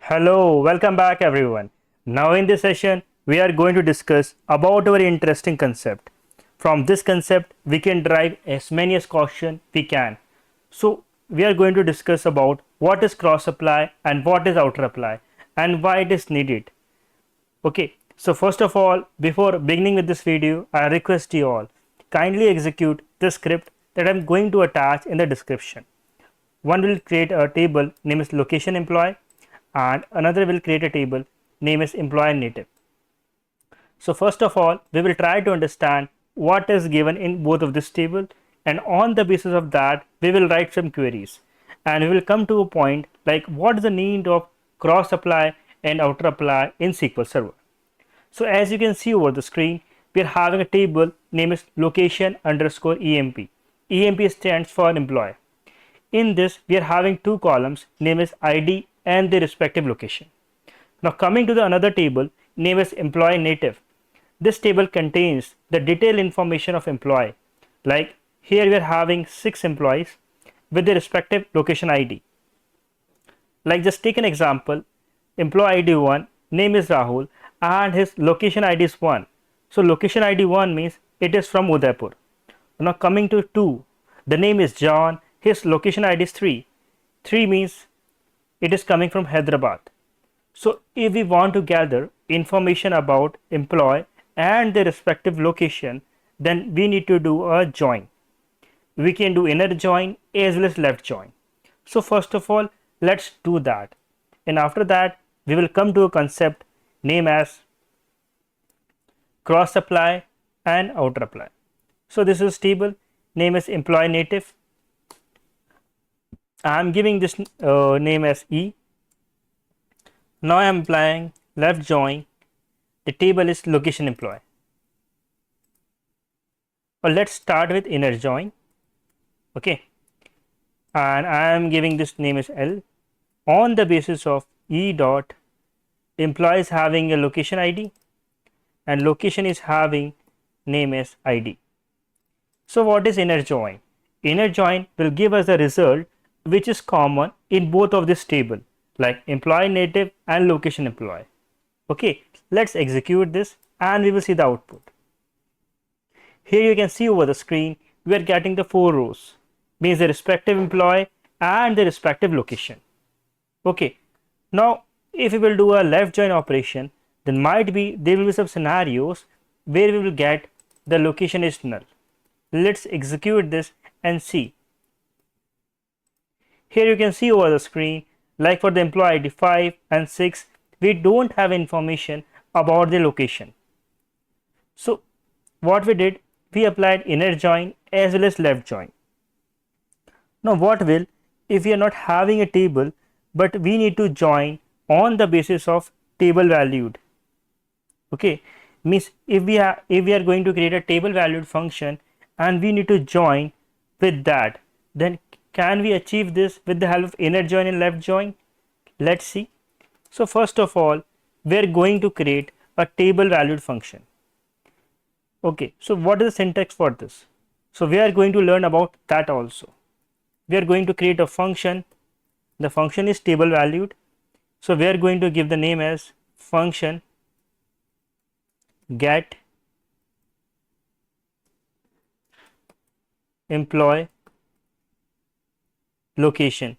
Hello, welcome back everyone. Now in this session, we are going to discuss about a very interesting concept. From this concept, we can derive as many as question we can. So we are going to discuss about what is cross apply and what is outer apply and why it is needed. Okay, so first of all, before beginning with this video, I request you all kindly execute the script that I'm going to attach in the description. One will create a table name is location employee and another will create a table name is employee native. So first of all, we will try to understand what is given in both of this table, and on the basis of that we will write some queries and we will come to a point like what is the need of cross apply and outer apply in SQL Server. So as you can see over the screen, we are having a table name is location underscore EMP. EMP stands for employee. In this, we are having two columns, name is ID and the respective location. Now coming to the another table, name is employee native. This table contains the detailed information of employee. Like here we are having 6 employees with the respective location ID. Like just take an example, employee ID 1, name is Rahul and his location ID is 1. So location ID 1 means it is from Udaipur. Now coming to 2, the name is John, his location ID is 3. 3 means it is coming from Hyderabad. So if we want to gather information about employee and their respective location, then we need to do a join. We can do inner join as well as left join. So first of all, let's do that. And after that, we will come to a concept named as cross apply and outer apply. So this is table, name is employee native. I am giving this name as E. Now I am applying left join. The table is location employee. Or let's start with inner join. Okay. And I am giving this name as L on the basis of E dot employee is having a location ID and location is having name as ID. So what is inner join? Inner join will give us the result which is common in both of this table like employee native and location employee. Okay, let's execute this and we will see the output. Here you can see over the screen we are getting the 4 rows, means the respective employee and the respective location. Okay, now if we will do a left join operation, then might be there will be some scenarios where we will get the location is null. Let's execute this and see. Here you can see over the screen like for the employee ID 5 and 6, we don't have information about the location. So what we did, we applied inner join as well as left join. Now what will, if we are not having a table but we need to join on the basis of table valued. Okay, means if we are going to create a table valued function and we need to join with that, then can we achieve this with the help of inner join and left join? Let's see. So first of all, we are going to create a table valued function. Okay, so what is the syntax for this? So we are going to learn about that also. We are going to create a function. The function is table valued. So we are going to give the name as function get employee location.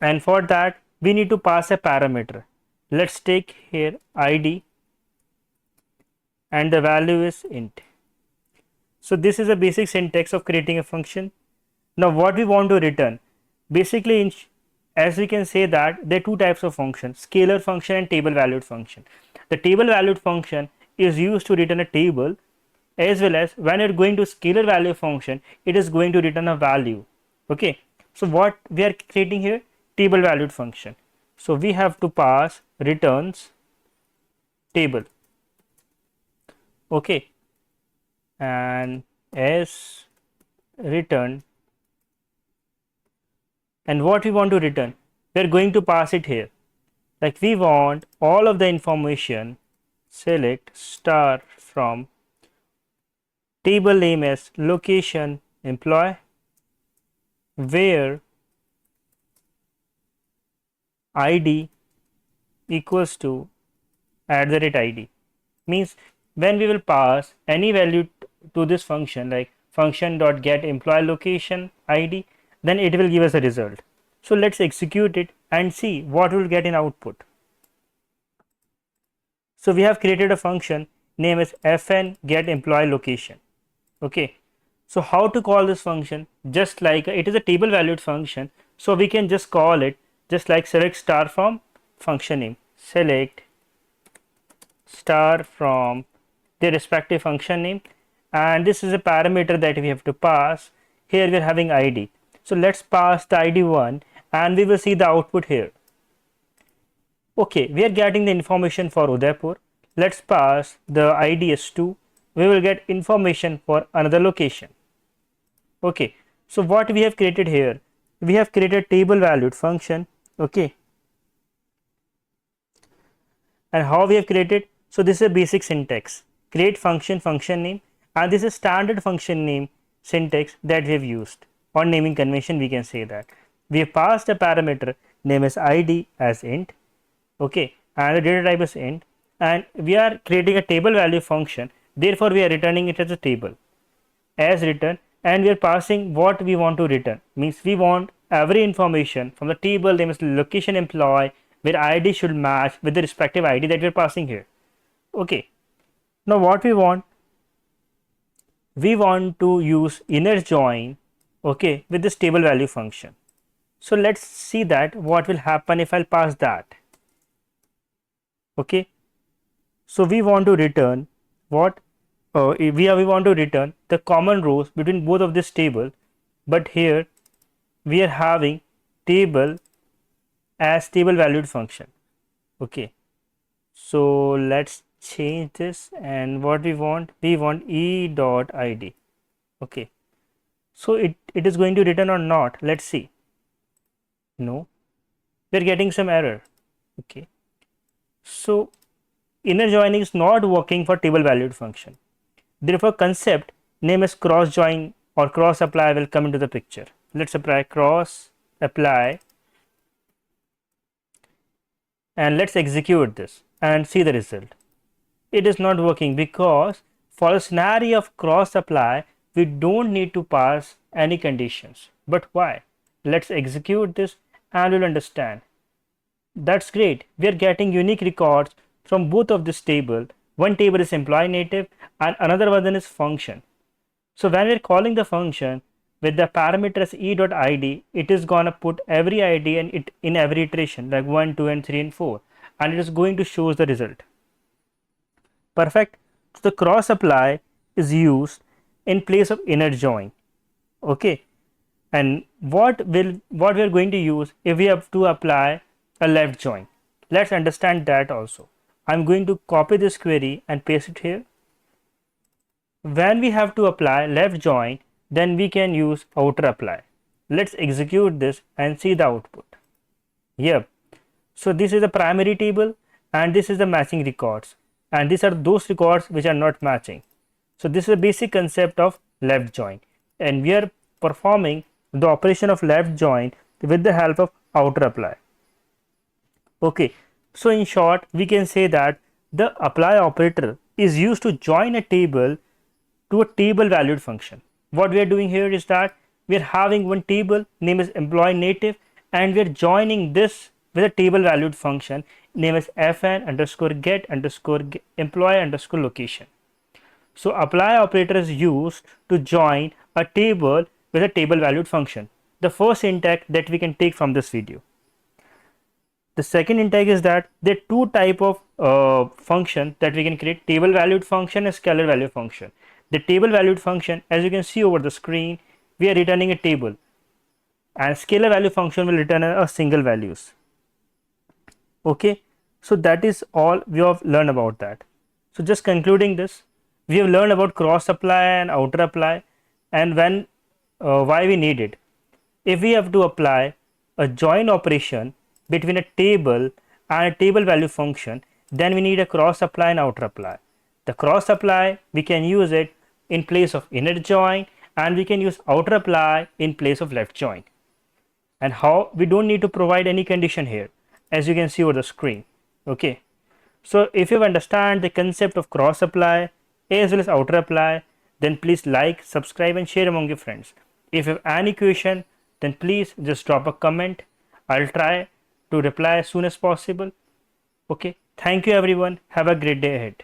And for that we need to pass a parameter. Let's take here ID and the value is int. So this is a basic syntax of creating a function. Now what we want to return, basically as we can say that there are two types of functions, scalar function and table valued function. The table valued function is used to return a table, as well as when you're going to scalar value function, it is going to return a value. Okay, so what we are creating here, table valued function. So we have to pass returns table. Okay, and as return, and what we want to return, we are going to pass it here. Like we want all of the information, select star from table name as location employee where id equals to @id, means when we will pass any value to this function like function dot get employee location id, then it will give us a result. So let's execute it and see what we'll get in output. So we have created a function name is fn get employee location. Okay, so how to call this function? Just like it is a table valued function, so we can just call it just like select star from function name, select star from their respective function name, and this is a parameter that we have to pass. Here we are having id, so let's pass the id 1 and we will see the output here. Okay, we are getting the information for Udaipur. Let's pass the id as 2, we will get information for another location. Okay, so what we have created here, we have created table valued function. Okay, and how we have created? So this is a basic syntax, create function function name, and this is standard function name syntax that we have used, or naming convention we can say that. We have passed a parameter name as id as int. Okay, and the data type is int, and we are creating a table value function, therefore we are returning it as a table as return, and we are passing what we want to return, means we want every information from the table name is location employee where id should match with the respective id that we are passing here. Okay, now what we want to use inner join, okay, with this table value function. So let's see that what will happen if I'll pass that. Okay, so we want to return what we want to return the common rows between both of this table, but here we are having table as table valued function. Okay, so let's change this, and what we want e dot id. Okay, so it is going to return or not, let's see. No, we're getting some error. Okay, so inner joining is not working for table valued function, therefore concept name is cross join or cross apply will come into the picture. Let's apply cross apply and let's execute this and see the result. It is not working because for a scenario of cross apply we don't need to pass any conditions. But why? Let's execute this and we'll understand. That's great, we are getting unique records from both of this table. One table is employee native and another one is function. So when we're calling the function with the parameters e.id, it is gonna put every id and it in every iteration like 1, 2 and 3 and 4, and it is going to show the result. Perfect. So the cross apply is used in place of inner join. Okay, and what we are going to use if we have to apply a left join? Let's understand that also. I'm going to copy this query and paste it here. When we have to apply left join, then we can use outer apply. Let's execute this and see the output. Yep, so this is the primary table and this is the matching records, and these are those records which are not matching. So this is a basic concept of left join, and we are performing the operation of left join with the help of outer apply. Okay, so in short we can say that the apply operator is used to join a table to a table valued function. What we are doing here is that we are having one table name is employee native and we are joining this with a table valued function name is fn underscore get underscore employee underscore location. So apply operator is used to join a table with a table valued function. The first syntax that we can take from this video. The second syntax is that there are two type of function that we can create, table valued function and scalar value function. The table valued function, as you can see over the screen, we are returning a table, and scalar value function will return a single values. Okay, so that is all we have learned about that. So just concluding this, we have learned about cross apply and outer apply and when why we need it. If we have to apply a join operation between a table and a table value function, then we need a cross apply and outer apply. The cross apply we can use it in place of inner join, and we can use outer apply in place of left join. And how we don't need to provide any condition here, as you can see over the screen. Okay, so if you understand the concept of cross apply as well as outer apply, then please like, subscribe and share among your friends. If you have any question, then please just drop a comment. I'll try to reply as soon as possible. Okay, thank you everyone. Have a great day ahead.